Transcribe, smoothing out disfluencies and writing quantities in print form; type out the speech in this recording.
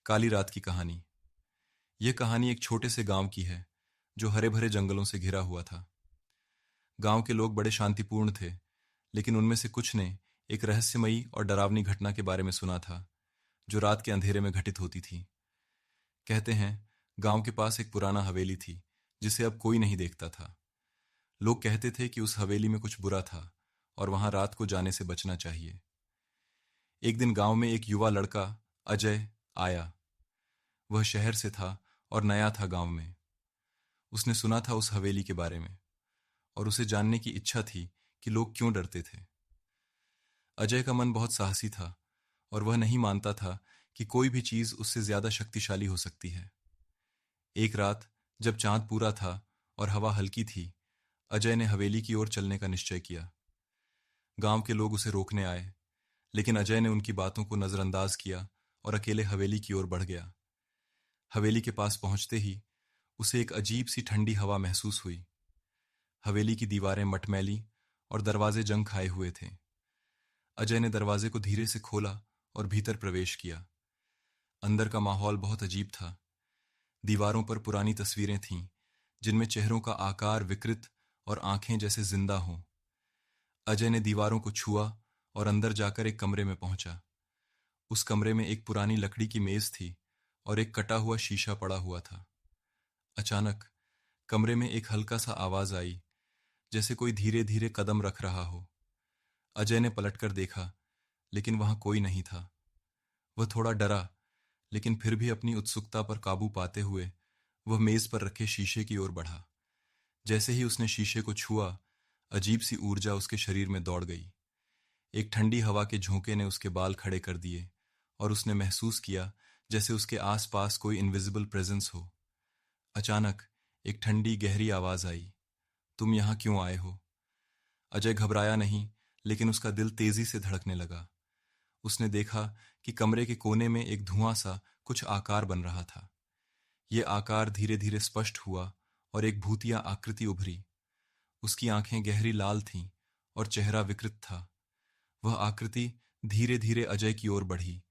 काली रात की कहानी। यह कहानी एक छोटे से गांव की है जो हरे भरे जंगलों से घिरा हुआ था। गांव के लोग बड़े शांतिपूर्ण थे, लेकिन उनमें से कुछ ने एक रहस्यमयी और डरावनी घटना के बारे में सुना था जो रात के अंधेरे में घटित होती थी। कहते हैं गांव के पास एक पुराना हवेली थी जिसे अब कोई नहीं देखता था। लोग कहते थे कि उस हवेली में कुछ बुरा था और वहां रात को जाने से बचना चाहिए। एक दिन गांव में एक युवा लड़का अजय आया। वह शहर से था और नया था गांव में। उसने सुना था उस हवेली के बारे में और उसे जानने की इच्छा थी कि लोग क्यों डरते थे। अजय का मन बहुत साहसी था और वह नहीं मानता था कि कोई भी चीज उससे ज्यादा शक्तिशाली हो सकती है। एक रात जब चांद पूरा था और हवा हल्की थी, अजय ने हवेली की ओर चलने का निश्चय किया। गांव के लोग उसे रोकने आए, लेकिन अजय ने उनकी बातों को नजरअंदाज किया और अकेले हवेली की ओर बढ़ गया। हवेली के पास पहुंचते ही उसे एक अजीब सी ठंडी हवा महसूस हुई। हवेली की दीवारें मटमैली और दरवाजे जंग खाए हुए थे। अजय ने दरवाजे को धीरे से खोला और भीतर प्रवेश किया। अंदर का माहौल बहुत अजीब था। दीवारों पर पुरानी तस्वीरें थीं, जिनमें चेहरों का आकार विकृत और आंखें जैसे जिंदा हों। अजय ने दीवारों को छुआ और अंदर जाकर एक कमरे में पहुंचा। उस कमरे में एक पुरानी लकड़ी की मेज थी और एक कटा हुआ शीशा पड़ा हुआ था। अचानक कमरे में एक हल्का सा आवाज आई, जैसे कोई धीरे धीरे कदम रख रहा हो। अजय ने पलटकर देखा, लेकिन वहां कोई नहीं था। वह थोड़ा डरा, लेकिन फिर भी अपनी उत्सुकता पर काबू पाते हुए वह मेज पर रखे शीशे की ओर बढ़ा। जैसे ही उसने शीशे को छुआ, अजीब सी ऊर्जा उसके शरीर में दौड़ गई। एक ठंडी हवा के झोंके ने उसके बाल खड़े कर दिए और उसने महसूस किया जैसे उसके आसपास कोई इनविजिबल प्रेजेंस हो। अचानक एक ठंडी गहरी आवाज आई, तुम यहां क्यों आए हो? अजय घबराया नहीं, लेकिन उसका दिल तेजी से धड़कने लगा। उसने देखा कि कमरे के कोने में एक धुआं सा कुछ आकार बन रहा था। यह आकार धीरे धीरे स्पष्ट हुआ और एक भूतिया आकृति उभरी। उसकी आंखें गहरी लाल थीं और चेहरा विकृत था। वह आकृति धीरे धीरे अजय की ओर बढ़ी